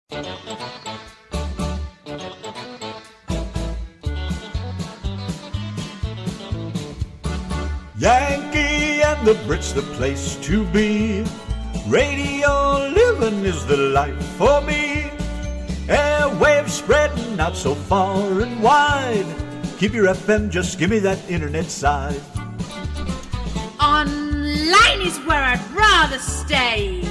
Yankee and the Brit's the place to be. Radio living is the life for me. Airwaves spreading out so far and wide. Keep your FM, just give me that internet side. Online is where I'd rather stay.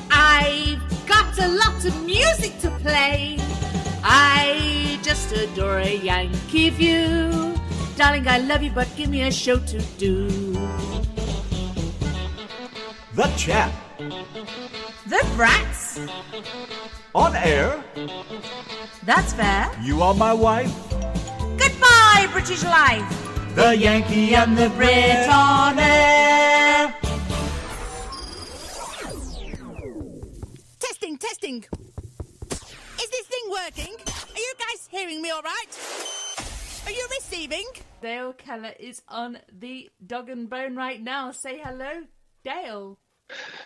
I've got a lot of music to play. I just adore a Yankee view. Darling, I love you, but give me a show to do. The Chat. The Brats. On air. That's fair. You are my wife. Goodbye, British life. The Yankee and the Brit on air. Testing. Is this thing working? Are you guys hearing me all right? Are you receiving? Dale Keller is on the dog and bone right now. Say hello, Dale.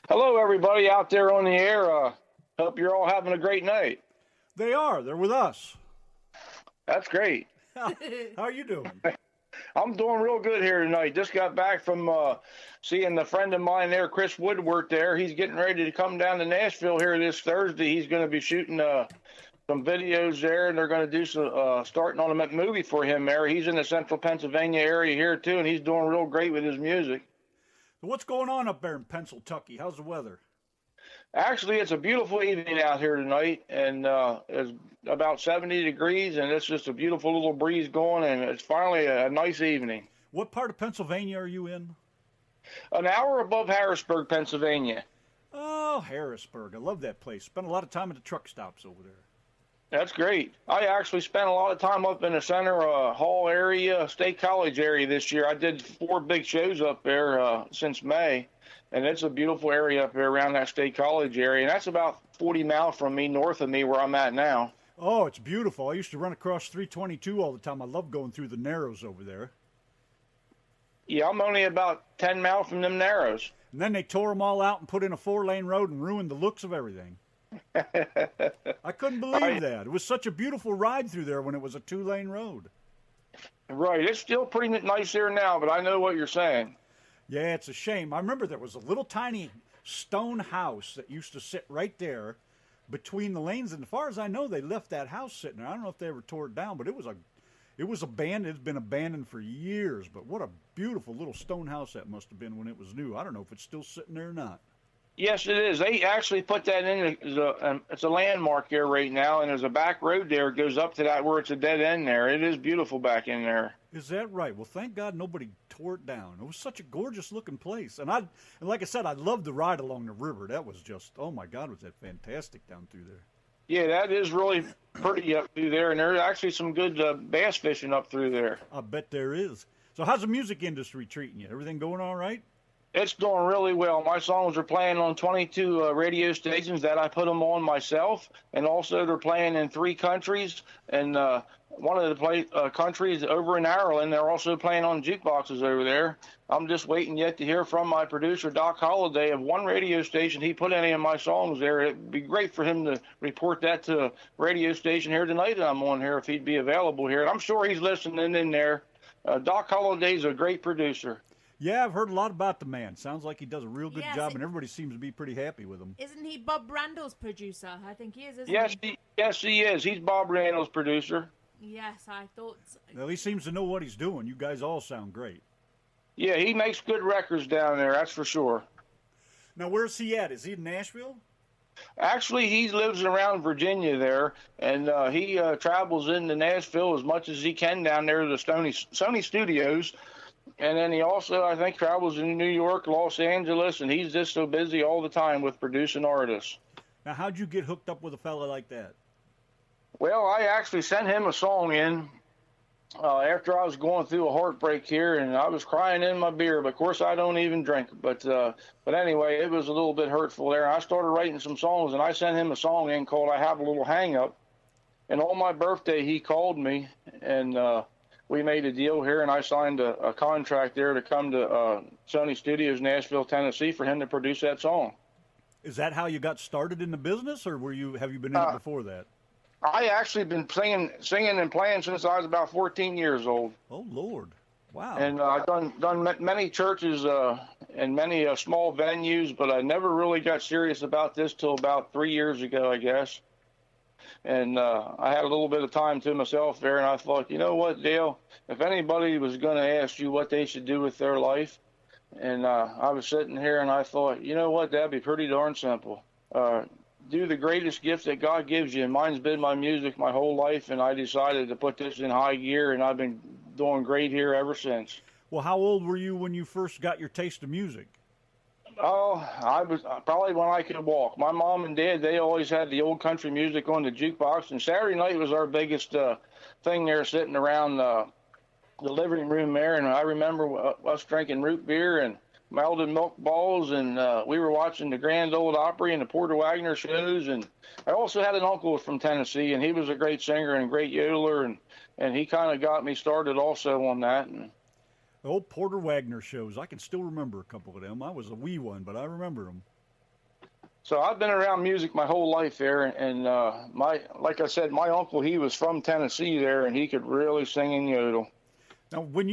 Hello, everybody out there on the air. Hope you're all having a great night. They are. They're with us. That's great. How are you doing? I'm doing real good here tonight. Just got back from seeing a friend of mine there, Chris Woodward there. He's getting ready to come down to Nashville here this Thursday. He's going to be shooting some videos there, and they're going to do some starting on a movie for him there. He's in the central Pennsylvania area here, too, and he's doing real great with his music. What's going on up there in Pennsylvania? How's the weather? Actually, it's a beautiful evening out here tonight, and it's about 70 degrees, and it's just a beautiful little breeze going, and it's finally a nice evening. What part of Pennsylvania are you in? An hour above Harrisburg, Pennsylvania. Oh, Harrisburg. I love that place. Spent a lot of time at the truck stops over there. That's great. I actually spent a lot of time up in the Center Hall area, State College area this year. I did 4 big shows up there since May. And it's a beautiful area up there around that State College area. And that's about 40 miles from me, north of me, where I'm at now. Oh, it's beautiful. I used to run across 322 all the time. I love going through the Narrows over there. Yeah, I'm only about 10 miles from them Narrows. And then they tore them all out and put in a 4-lane road and ruined the looks of everything. I couldn't believe that. It was such a beautiful ride through there when it was a 2-lane road. Right. It's still pretty nice there now, but I know what you're saying. Yeah, it's a shame. I remember there was a little tiny stone house that used to sit right there between the lanes. And as far as I know, they left that house sitting there. I don't know if they ever tore it down, but it was abandoned. It's been abandoned for years. But what a beautiful little stone house that must have been when it was new. I don't know if it's still sitting there or not. Yes, it is. They actually put that in. It's a landmark there right now, and there's a back road there. It goes up to that where it's a dead end there. It is beautiful back in there. Is that right? Well, thank God nobody tore it down. It was such a gorgeous-looking place. And like I said, I loved the ride along the river. That was just, oh, my God, was that fantastic down through there. Yeah, that is really pretty up through there, and there's actually some good bass fishing up through there. I bet there is. So how's the music industry treating you? Everything going all right? It's doing really well. My songs are playing on 22 radio stations that I put them on myself, and also they're playing in 3 countries. And one of the countries over in Ireland, they're also playing on jukeboxes over there. I'm just waiting yet to hear from my producer, Doc Holliday, of one radio station. He put any of my songs there. It'd be great for him to report that to a radio station here tonight that I'm on here if he'd be available here. And I'm sure he's listening in there. Doc Holliday's a great producer. Yeah, I've heard a lot about the man. Sounds like he does a real good Yes, job, and everybody seems to be pretty happy with him. Isn't he Bob Randall's producer? I think he is, isn't he? Yes, he is. He's Bob Randall's producer. Yes, I thought so. Well, he seems to know what he's doing. You guys all sound great. Yeah, he makes good records down there, that's for sure. Now, where's he at? Is he in Nashville? Actually, he lives around Virginia there, and he travels into Nashville as much as he can down there to the Sony Studios. And then he also, I think, travels in New York, Los Angeles, and he's just so busy all the time with producing artists. Now, how'd you get hooked up with a fella like that? Well, I actually sent him a song in after I was going through a heartbreak here, and I was crying in my beer. But, of course, I don't even drink. But anyway, it was a little bit hurtful there. I started writing some songs, and I sent him a song in called I Have a Little Hang Up. And on my birthday, he called me, and we made a deal here, and I signed a contract there to come to Sony Studios, Nashville, Tennessee, for him to produce that song. Is that how you got started in the business, or have you been in it before that? I actually been singing and playing since I was about 14 years old. Oh Lord, wow! And I've done many churches and many small venues, but I never really got serious about this till about 3 years ago, I guess. And I had a little bit of time to myself there, and I thought, you know what, Dale, if anybody was going to ask you what they should do with their life, and I was sitting here and I thought, you know what, that'd be pretty darn simple. Do the greatest gift that God gives you, and mine's been my music my whole life, and I decided to put this in high gear, and I've been doing great here ever since. Well, how old were you when you first got your taste of music? Oh, I was probably when I could walk. My mom and dad, they always had the old country music on the jukebox, and Saturday night was our biggest thing there, sitting around the living room there. And I remember us drinking root beer and melted milk balls, and we were watching the Grand Ole Opry and the Porter Wagoner shows. And I also had an uncle from Tennessee, and he was a great singer and great yodeler, and he kind of got me started also on that. And the old Porter Wagoner shows, I can still remember a couple of them. I was a wee one, but I remember them. So I've been around music my whole life there, and like I said, my uncle, he was from Tennessee there, and he could really sing and yodel. Now, when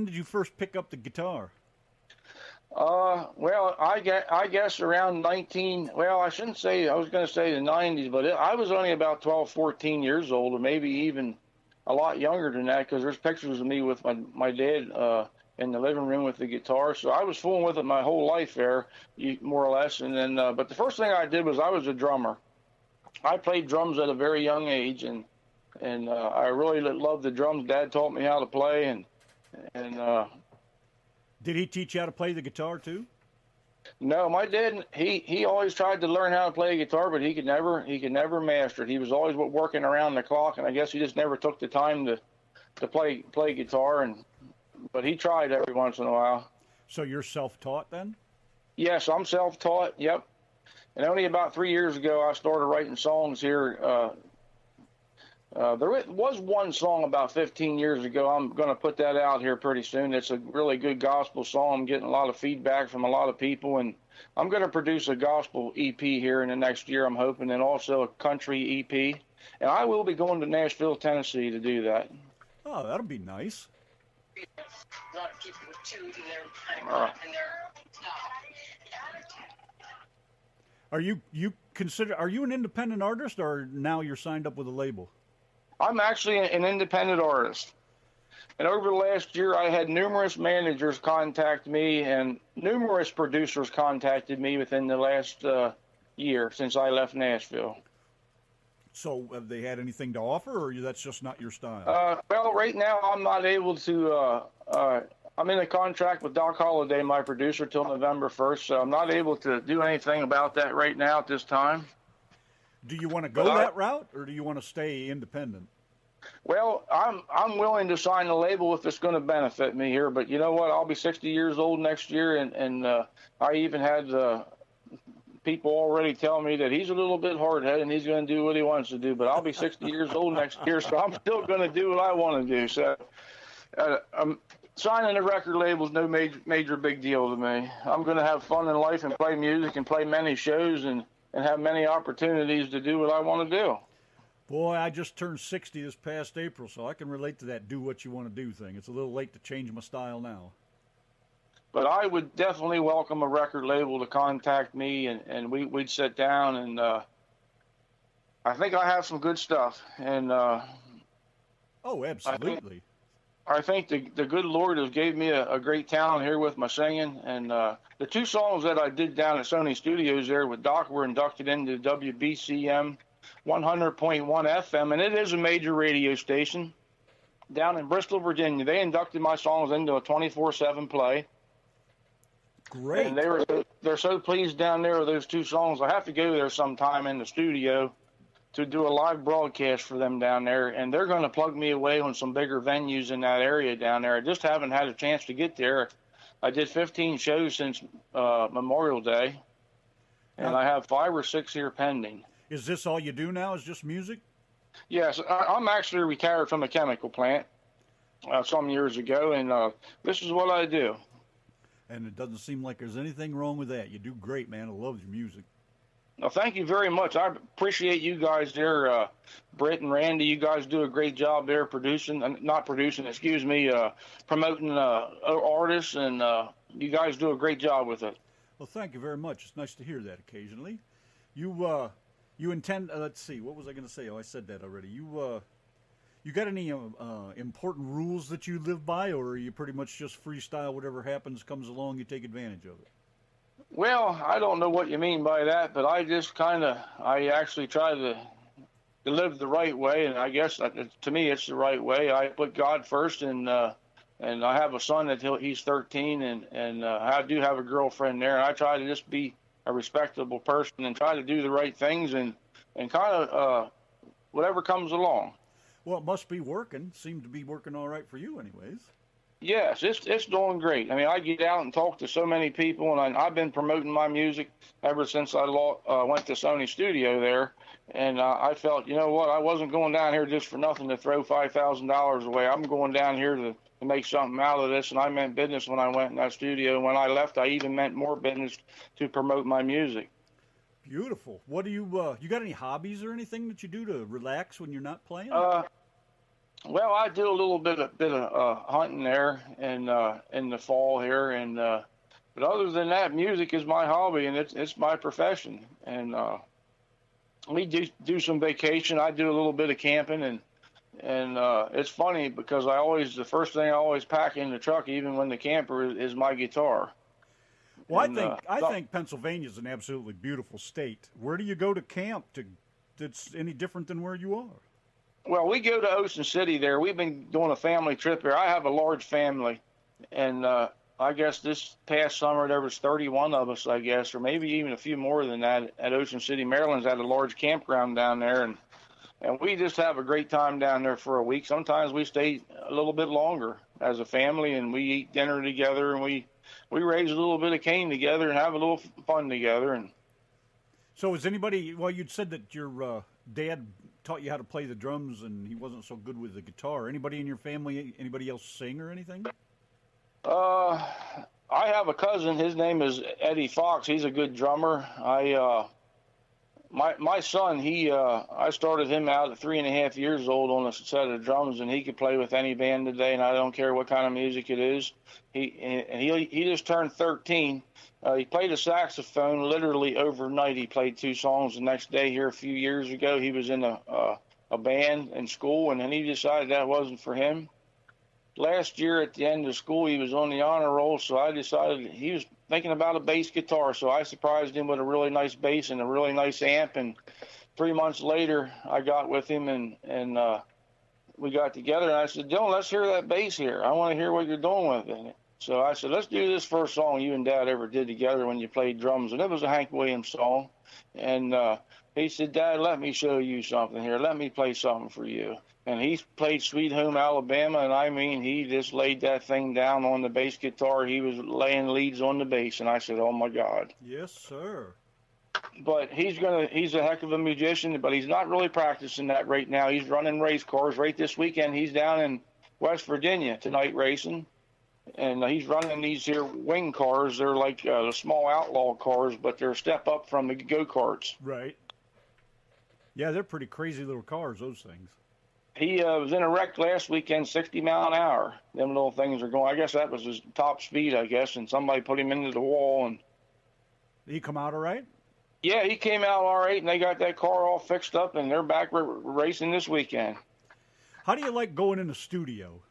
did you first pick up the guitar? Well, I guess around I shouldn't say, I was going to say the 90s, but I was only about 12, 14 years old, or maybe even a lot younger than that, because there's pictures of me with my dad in the living room with the guitar. So I was fooling with it my whole life there, more or less. And then, but the first thing I did was I was a drummer. I played drums at a very young age, and I really loved the drums. Dad taught me how to play, and did he teach you how to play the guitar too? No, my dad, he always tried to learn how to play guitar, but he could never master it. He was always working around the clock, and I guess he just never took the time to play guitar. But he tried every once in a while. So you're self-taught then? Yes, I'm self-taught. Yep. And only about 3 years ago, I started writing songs here. There was one song about 15 years ago. I'm going to put that out here pretty soon. It's a really good gospel song. I'm getting a lot of feedback from a lot of people, and I'm going to produce a gospel EP here in the next year, I'm hoping, and also a country EP. And I will be going to Nashville, Tennessee to do that. Oh, that'll be nice. A lot of people with two in their Are you an independent artist, or now you're signed up with a label? I'm actually an independent artist. And over the last year, I had numerous managers contact me, and numerous producers contacted me within the last year since I left Nashville. So have they had anything to offer, or that's just not your style? Well, right now I'm not able to. I'm in a contract with Doc Holliday, my producer, till November 1st, so I'm not able to do anything about that right now at this time. Do you want to go that route, or do you want to stay independent? Well, I'm willing to sign a label if it's going to benefit me here, but you know what? I'll be 60 years old next year, and I even had people already tell me that he's a little bit hard-headed and he's going to do what he wants to do, but I'll be 60 years old next year, so I'm still going to do what I want to do. So signing a record label is no major big deal to me. I'm going to have fun in life and play music and play many shows and have many opportunities to do what I want to do. Boy, I just turned 60 this past April, so I can relate to that do what you want to do thing. It's a little late to change my style now. But I would definitely welcome a record label to contact me, and we'd sit down, and I think I have some good stuff. And oh, absolutely. I think the good Lord has gave me a great talent here with my singing. And the two songs that I did down at Sony Studios there with Doc were inducted into WBCM 100.1 FM, and it is a major radio station down in Bristol, Virginia. They inducted my songs into a 24/7 play. Great. And they're so pleased down there with those two songs. I have to go there sometime in the studio to do a live broadcast for them down there, and they're going to plug me away on some bigger venues in that area down there. I just haven't had a chance to get there. I did 15 shows since Memorial Day, and I have 5 or 6 here pending. Is this all you do now, is just music? Yes, I'm actually retired from a chemical plant some years ago, and this is what I do. And it doesn't seem like there's anything wrong with that. You do great, man. I love your music. Well, thank you very much. I appreciate you guys there, Brit and Randy. You guys do a great job there not producing, excuse me, promoting artists, and you guys do a great job with it. Well, thank you very much. It's nice to hear that occasionally. You intend? Let's see. What was I going to say? Oh, I said that already. You got any important rules that you live by, or are you pretty much just freestyle? Whatever happens comes along, you take advantage of it. Well, I don't know what you mean by that, but I actually try to live the right way, and I guess to me it's the right way. I put God first, and I have a son he's 13, and I do have a girlfriend there, and I try to just be a respectable person and try to do the right things and kind of whatever comes along. Well, it must be working. Seemed to be working all right for you, anyways. Yes, it's doing great. I mean, I get out and talk to so many people, and I've been promoting my music ever since I went to Sony Studio there, and I felt, you know what, I wasn't going down here just for nothing to throw $5,000 away. I'm going down here to make something out of this, and I meant business when I went in that studio. When I left, I even meant more business to promote my music. Beautiful. What do you got any hobbies or anything that you do to relax when you're not playing? Well, I do a little bit of hunting there and in the fall here, and but other than that, music is my hobby and it's my profession. And we do some vacation. I do a little bit of camping, and it's funny because the first thing I always pack in the truck, even when the camper is my guitar. Well, I think Pennsylvania's an absolutely beautiful state. Where do you go to camp that's any different than where you are? Well, we go to Ocean City there. We've been doing a family trip here. I have a large family, and I guess this past summer there was 31 of us, I guess, or maybe even a few more than that at Ocean City, Maryland's at a large campground down there, and we just have a great time down there for a week. Sometimes we stay a little bit longer as a family, and we eat dinner together, and we raise a little bit of cane together and have a little fun together. And so is anybody, well, you'd said that your dad taught you how to play the drums and he wasn't so good with the guitar. Anybody in your family, anybody else sing or anything? I have a cousin. His name is Eddie Fox. He's a good drummer. My son, I started him out at 3.5 years old on a set of drums, and he could play with any band today, and I don't care what kind of music it is. He just turned 13. He played the saxophone literally overnight. He played 2 songs the next day here a few years ago. He was in a band in school, and then he decided that wasn't for him. Last year at the end of school, he was on the honor roll, so I decided he was thinking about a bass guitar, so I surprised him with a really nice bass and a really nice amp, and 3 months later, I got with him, and we got together, and I said, Dylan, let's hear that bass here. I want to hear what you're doing with it. So I said, let's do this first song you and Dad ever did together when you played drums, and it was a Hank Williams song, and he said, Dad, let me show you something here. Let me play something for you. And he played Sweet Home Alabama, and I mean, he just laid that thing down on the bass guitar. He was laying leads on the bass, and I said, oh, my God. Yes, sir. But he's a heck of a musician, but he's not really practicing that right now. He's running race cars. Right this weekend, he's down in West Virginia tonight racing, and he's running these here wing cars. They're like the small outlaw cars, but they're a step up from the go-karts. Right. Yeah, they're pretty crazy little cars, those things. He was in a wreck last weekend, 60 mile an hour. Them little things are going. I guess that was his top speed, I guess, and somebody put him into the wall. And did he come out all right? Yeah, he came out all right, and they got that car all fixed up, and they're back racing this weekend. How do you like going in the studio?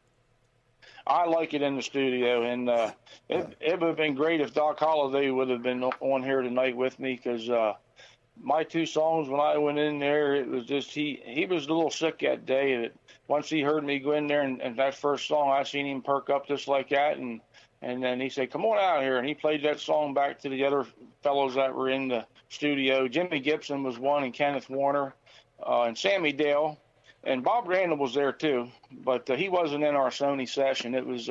I like it in the studio, and it would have been great if Doc Holliday would have been on here tonight with me, because my 2 songs, when I went in there, it was just he was a little sick that day. Once he heard me go in there and that first song, I seen him perk up just like that, and then he said, come on out here, and he played that song back to the other fellows that were in the studio. Jimmy Gibson was one, and Kenneth Warner, and Sammy Dale, and Bob Randall was there too, but he wasn't in our Sony session. It was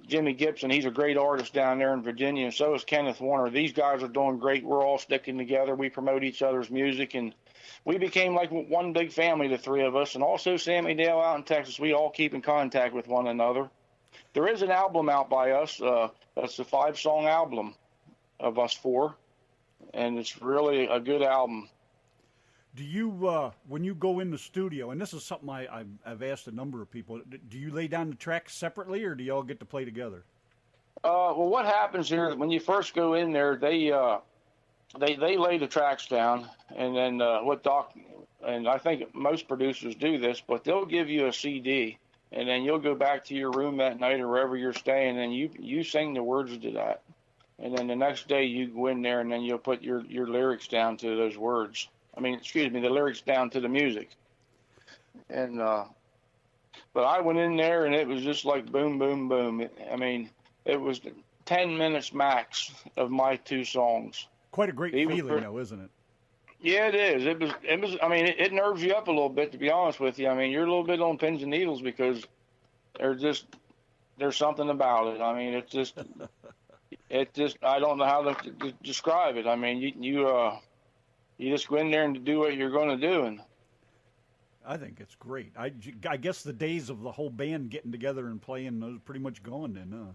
Jimmy Gibson. He's a great artist down there in Virginia, and so is Kenneth Warner. These guys are doing great. We're all sticking together. We promote each other's music, and we became like one big family, the 3 of us, and also Sammy Dale out in Texas. We all keep in contact with one another. There is an album out by us. That's a 5-song album of us 4. and it's really a good album. Do you, when you go in the studio, and this is something I've asked a number of people, do you lay down the tracks separately, or do you all get to play together? Well, what happens here when you first go in there, they lay the tracks down, and then what Doc and I think most producers do this, but they'll give you a CD, and then you'll go back to your room that night or wherever you're staying, and you sing the words to that, and then the next day you go in there and then you'll put your lyrics down to those words. I mean, excuse me, the lyrics down to the music, and but I went in there and it was just like boom, boom, boom. I mean, it was 10 minutes max of my 2 songs. Quite a great feeling, though, isn't it? Yeah, it is. It was. I mean, it nerves you up a little bit, to be honest with you. I mean, you're a little bit on pins and needles because there's something about it. I mean, it's just, I don't know how to describe it. I mean, you just go in there and do what you're going to do, and I think it's great. I guess the days of the whole band getting together and playing, those are pretty much gone then, huh?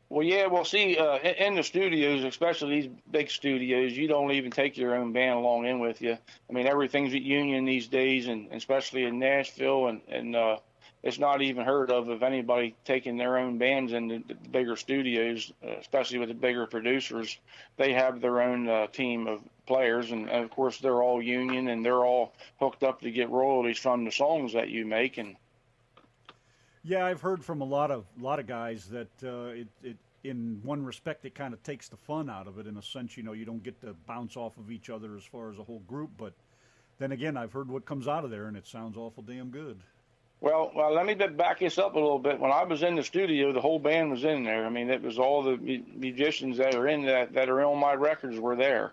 Well, yeah, well, see, in the studios, especially these big studios, you don't even take your own band along in with you. I mean, everything's at union these days, and especially in Nashville, and it's not even heard of anybody taking their own bands in the bigger studios, especially with the bigger producers. They have their own team of players, and of course, they're all union, and they're all hooked up to get royalties from the songs that you make, and yeah, I've heard from a lot of guys that it in one respect it kind of takes the fun out of it in a sense. You know, you don't get to bounce off of each other as far as a whole group, but then again, I've heard what comes out of there, and it sounds awful damn good. Well, let me back this up a little bit. When I was in the studio, the whole band was in there. I mean, it was all the musicians that are in that are on my records were there.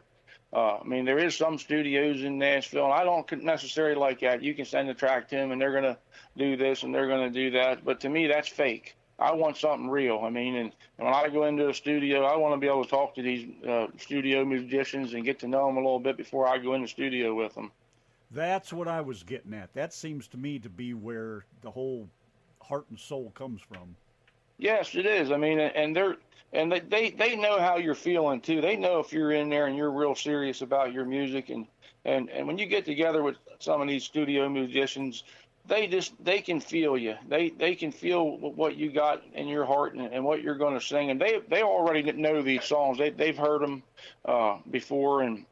I mean, there is some studios in Nashville, and I don't necessarily like that. You can send a track to them, and they're going to do this and they're going to do that. But to me, that's fake. I want something real. I mean, and when I go into a studio, I want to be able to talk to these studio musicians and get to know them a little bit before I go in the studio with them. That's what I was getting at. That seems to me to be where the whole heart and soul comes from. Yes, it is. I mean, and they know how you're feeling too. They know if you're in there and you're real serious about your music, and when you get together with some of these studio musicians, they can feel you. They can feel what you got in your heart and what you're going to sing, and they already know these songs. They've heard them before, and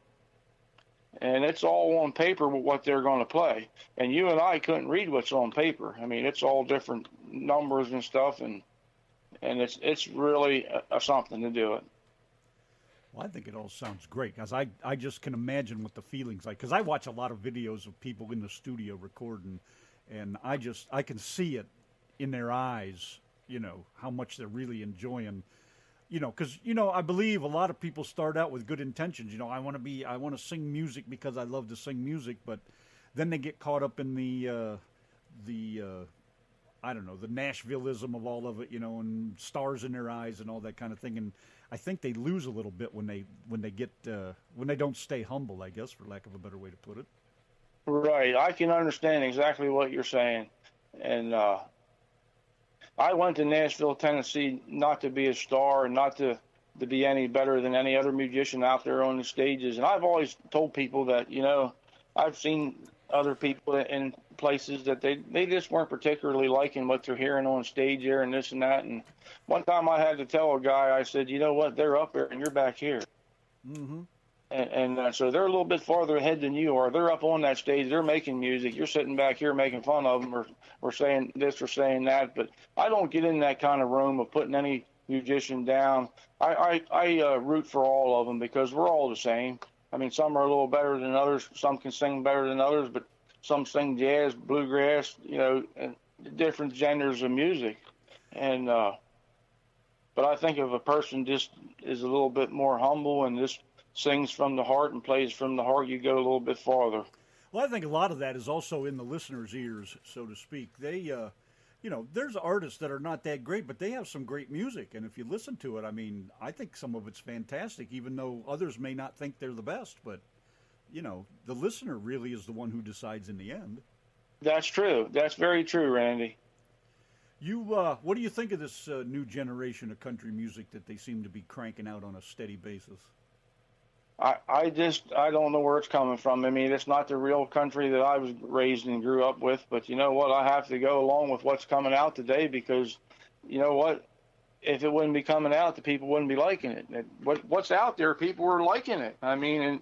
it's all on paper with what they're going to play. And you and I couldn't read what's on paper. I mean, it's all different numbers and stuff, and it's really something to do it. Well, I think it all sounds great because I just can imagine what the feeling's like, because I watch a lot of videos of people in the studio recording, and I can see it in their eyes, you know, how much they're really enjoying, you know, because, you know, I believe a lot of people start out with good intentions. You know, I want to sing music because I love to sing music, but then they get caught up in the I don't know, the Nashvilleism of all of it, you know, and stars in their eyes and all that kind of thing. And I think they lose a little bit when they don't stay humble, I guess, for lack of a better way to put it. Right. I can understand exactly what you're saying. And I went to Nashville, Tennessee, not to be a star and not to be any better than any other musician out there on the stages. And I've always told people that, you know, I've seen other people in places that they just weren't particularly liking what they're hearing on stage there and this and that. And one time I had to tell a guy, I said, you know what, they're up there and you're back here. Mm-hmm. And so they're a little bit farther ahead than you are. They're up on that stage. They're making music. You're sitting back here making fun of them or saying this or saying that. But I don't get in that kind of room of putting any musician down. I root for all of them because we're all the same. I mean, some are a little better than others. Some can sing better than others, but some sing jazz, bluegrass, you know, and different genres of music. And but I think if a person just is a little bit more humble and just sings from the heart and plays from the heart, you go a little bit farther. Well, I think a lot of that is also in the listener's ears, so to speak. They, you know, there's artists that are not that great, but they have some great music. And if you listen to it, I mean, I think some of it's fantastic, even though others may not think they're the best. But, you know, the listener really is the one who decides in the end. That's true. That's very true, Randy. You, what do you think of this new generation of country music that they seem to be cranking out on a steady basis? I don't know where it's coming from. I mean, it's not the real country that I was raised and grew up with, but you know what? I have to go along with what's coming out today because, you know what? If it wouldn't be coming out, the people wouldn't be liking it. What's out there, people are liking it. I mean,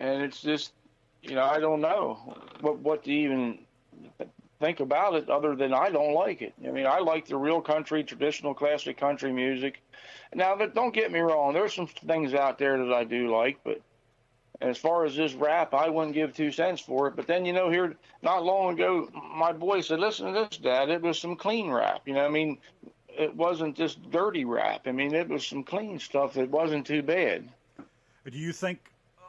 and it's just, you know, I don't know what to even think about it other than I don't like it. I mean, I like the real country, traditional classic country music. Now, don't get me wrong. There's some things out there that I do like, but as far as this rap, I wouldn't give 2 cents for it. But then, you know, here not long ago, my boy said, listen to this, Dad. It was some clean rap. You know, I mean, it wasn't just dirty rap. I mean, it was some clean stuff that wasn't too bad. Do you think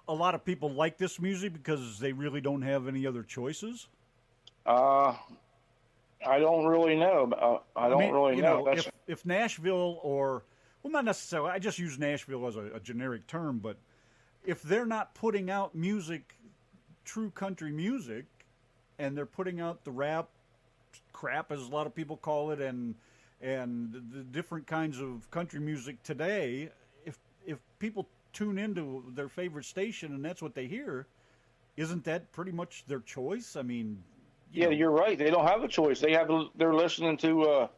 a lot of people like this music because they really don't have any other choices? I don't really know. I don't really know. If Nashville or, well, not necessarily, I just use Nashville as a generic term, but if they're not putting out music, true country music, and they're putting out the rap crap, as a lot of people call it, and the different kinds of country music today, if people tune into their favorite station and that's what they hear, isn't that pretty much their choice? I mean, you're right. They don't have a choice. They're listening to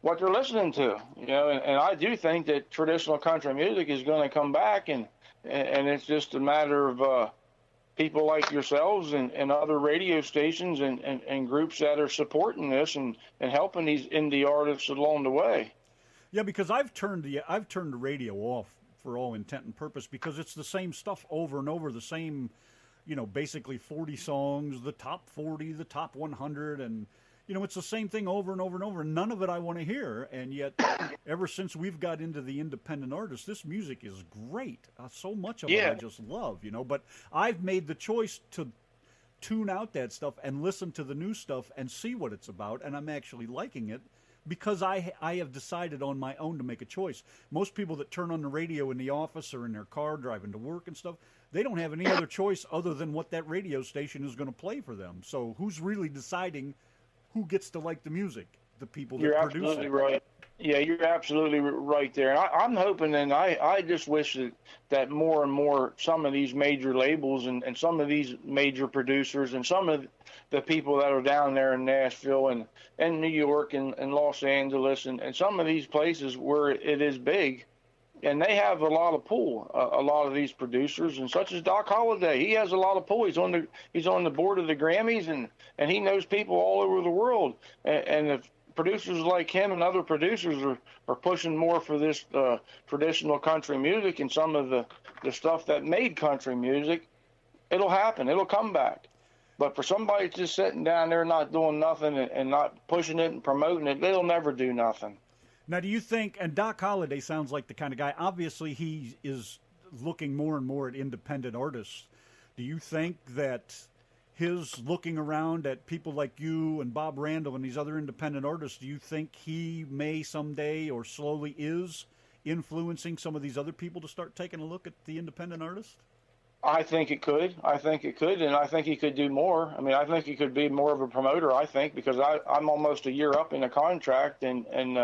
what they're listening to, you know. And I do think that traditional country music is going to come back, and it's just a matter of people like yourselves and other radio stations and groups that are supporting this and helping these indie artists along the way. Yeah, because I've turned the radio off for all intent and purpose because it's the same stuff over and over, the same, you know, basically 40 songs, the top 40, the top 100, and, you know, it's the same thing over and over and over, and none of it I want to hear, and yet ever since we've got into the independent artists, this music is great. So much of it I just love, you know, but I've made the choice to tune out that stuff and listen to the new stuff and see what it's about, and I'm actually liking it because I have decided on my own to make a choice. Most people that turn on the radio in the office or in their car driving to work and stuff, they don't have any other choice other than what that radio station is going to play for them. So who's really deciding who gets to like the music? The people that produce it. You're absolutely right. Yeah, you're absolutely right there. And I'm hoping, and I just wish that more and more some of these major labels and some of these major producers and some of the people that are down there in Nashville and New York and Los Angeles and some of these places where it is big, and they have a lot of pull, a lot of these producers, and such as Doc Holliday. He has a lot of pull. He's on the board of the Grammys, and he knows people all over the world. And if producers like him and other producers are pushing more for this traditional country music and some of the stuff that made country music, it'll happen. It'll come back. But for somebody just sitting down there not doing nothing and not pushing it and promoting it, they'll never do nothing. Now, do you think, and Doc Holliday sounds like the kind of guy, obviously he is looking more and more at independent artists. Do you think that his looking around at people like you and Bob Randall and these other independent artists, do you think he may someday or slowly is influencing some of these other people to start taking a look at the independent artists? I think it could. And I think he could do more. I mean, I think he could be more of a promoter, I think, because I'm almost a year up in a contract, and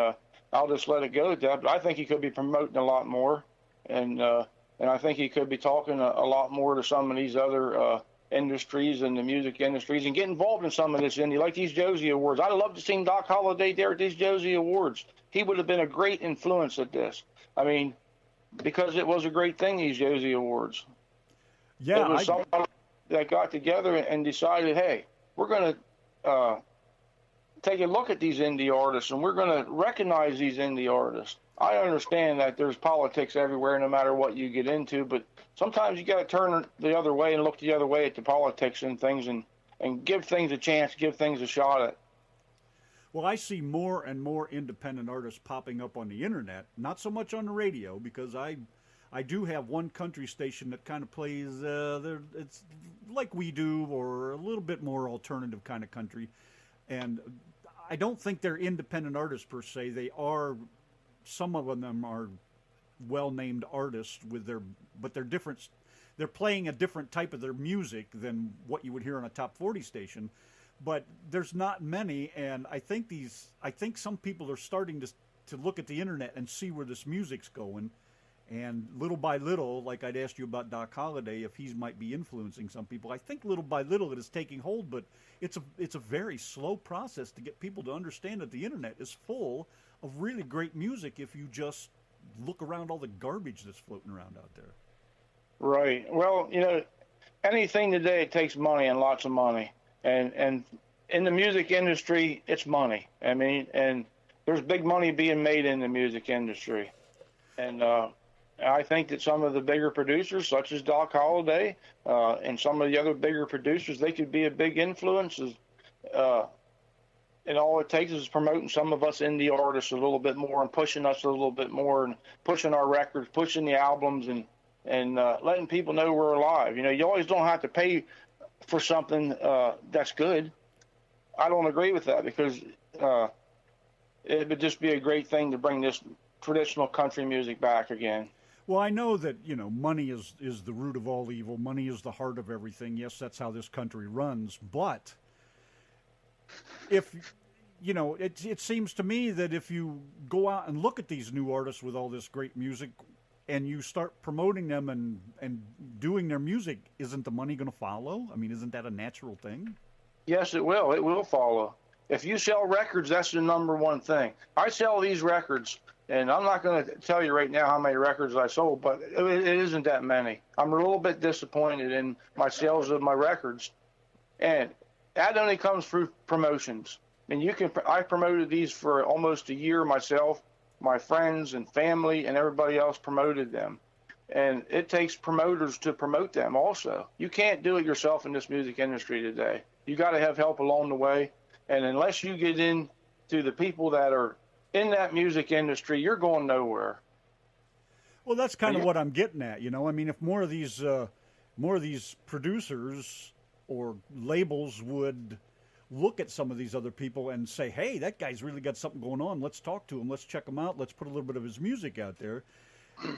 I'll just let it go at that. But I think he could be promoting a lot more, and I think he could be talking a lot more to some of these other industries and the music industries and get involved in some of this indie, like these Josie Awards. I'd love to see Doc Holliday there at these Josie Awards. He would have been a great influence at this. I mean, because it was a great thing, these Josie Awards. Yeah, it was somebody that got together and decided, hey, we're going to take a look at these indie artists and we're going to recognize these indie artists. I understand that there's politics everywhere, no matter what you get into, but sometimes you got to turn the other way and look the other way at the politics and things and give things a chance, give things a shot at. Well, I see more and more independent artists popping up on the internet, not so much on the radio, because I do have one country station that kind of plays, it's like we do, or a little bit more alternative kind of country. And I don't think they're independent artists per se. They are, some of them are well-named artists but they're different. They're playing a different type of their music than what you would hear on a top 40 station. But there's not many, and I think some people are starting to look at the internet and see where this music's going. And little by little, like I'd asked you about Doc Holliday, if he might be influencing some people, I think little by little it is taking hold, but it's a very slow process to get people to understand that the internet is full of really great music if you just look around all the garbage that's floating around out there. Right. Well, anything today takes money and lots of money. And in the music industry, it's money. I mean, and there's big money being made in the music industry. And I think that some of the bigger producers, such as Doc Holliday, and some of the other bigger producers, they could be a big influence. And all it takes is promoting some of us indie artists a little bit more and pushing us a little bit more and pushing our records, pushing the albums, and letting people know we're alive. You always don't have to pay for something that's good. I don't agree with that because it would just be a great thing to bring this traditional country music back again. Well, I know that, money is the root of all evil. Money is the heart of everything. Yes, that's how this country runs. But if, it seems to me that if you go out and look at these new artists with all this great music and you start promoting them and doing their music, isn't the money going to follow? I mean, isn't that a natural thing? Yes, it will. It will follow. If you sell records, that's the number one thing. I sell these records. And I'm not going to tell you right now how many records I sold, but it isn't that many. I'm a little bit disappointed in my sales of my records. And that only comes through promotions. And I promoted these for almost a year myself. My friends and family and everybody else promoted them. And it takes promoters to promote them also. You can't do it yourself in this music industry today. You got to have help along the way. And unless you get into the people that are in that music industry, you're going nowhere. Well, that's kind of what I'm getting at, I mean, if more of these producers or labels would look at some of these other people and say, hey, that guy's really got something going on. Let's talk to him. Let's check him out. Let's put a little bit of his music out there.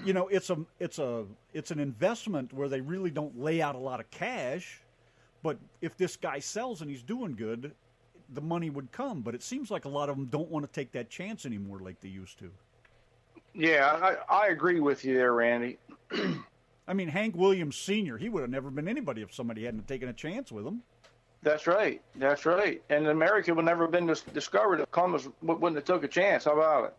It's an investment where they really don't lay out a lot of cash. But if this guy sells and he's doing good, the money would come, but it seems like a lot of them don't want to take that chance anymore like they used to. Yeah, I agree with you there, Randy. I mean, Hank Williams Sr., he would have never been anybody if somebody hadn't taken a chance with him. That's right. That's right. And America would never have been discovered if Columbus wouldn't have took a chance. How about it?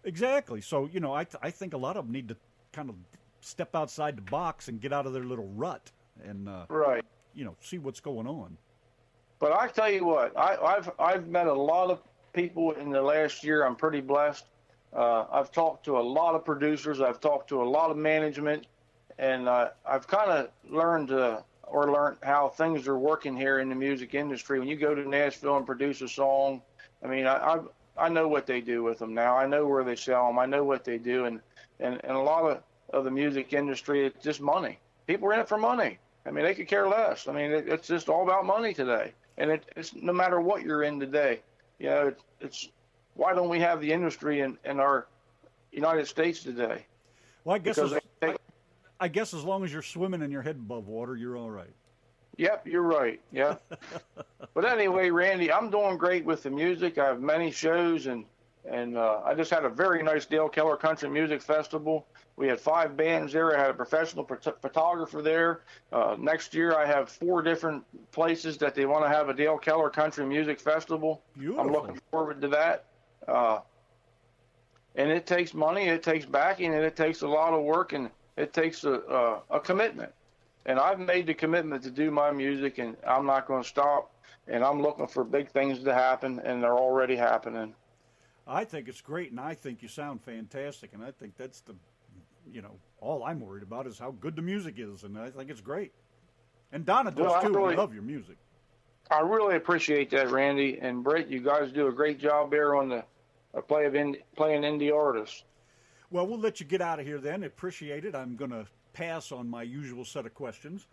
Exactly. So, I think a lot of them need to kind of step outside the box and get out of their little rut and, right. See what's going on. But I tell you what, I've met a lot of people in the last year. I'm pretty blessed. I've talked to a lot of producers. I've talked to a lot of management, and I've kind of learned how things are working here in the music industry. When you go to Nashville and produce a song, I mean, I know what they do with them now. I know where they sell them. I know what they do, and a lot of the music industry, it's just money. People are in it for money. I mean, they could care less. I mean, it's just all about money today. And it's no matter what you're in today, it's why don't we have the industry in our United States today? Well, I guess as long as you're swimming and your head above water, you're all right. Yep, you're right. Yeah. But anyway, Randy, I'm doing great with the music. I have many shows, and I just had a very nice Dale Keller Country Music Festival. We had 5 bands there. I had a professional photographer there. Next year, I have 4 different places that they want to have a Dale Keller Country Music Festival. Beautiful. I'm looking forward to that. And it takes money, it takes backing, and it takes a lot of work, and it takes a commitment. And I've made the commitment to do my music, and I'm not going to stop. And I'm looking for big things to happen, and they're already happening. I think it's great, and I think you sound fantastic, and I think that's all I'm worried about is how good the music is, and I think it's great. And Donna does, too. We love your music. I really appreciate that, Randy. And Brit, you guys do a great job there on the playing indie artists. Well, we'll let you get out of here then. Appreciate it. I'm going to pass on my usual set of questions.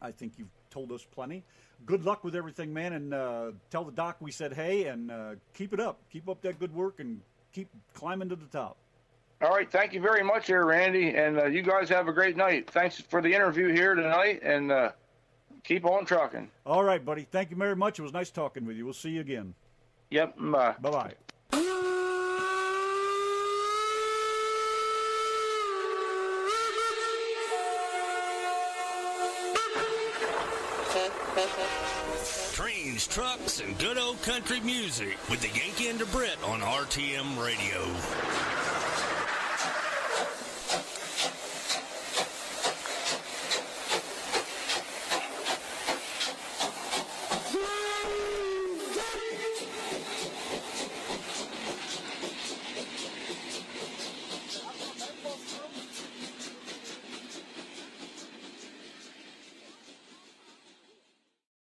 I think you've told us plenty. Good luck with everything, man, and tell the doc we said hey, and keep it up. Keep up that good work, and keep climbing to the top. All right, thank you very much here, Randy, and you guys have a great night. Thanks for the interview here tonight, and keep on trucking. All right, buddy. Thank you very much. It was nice talking with you. We'll see you again. Yep, bye. Bye-bye. Trains, trucks, and good old country music with the Yankee and the Brit on RTM Radio.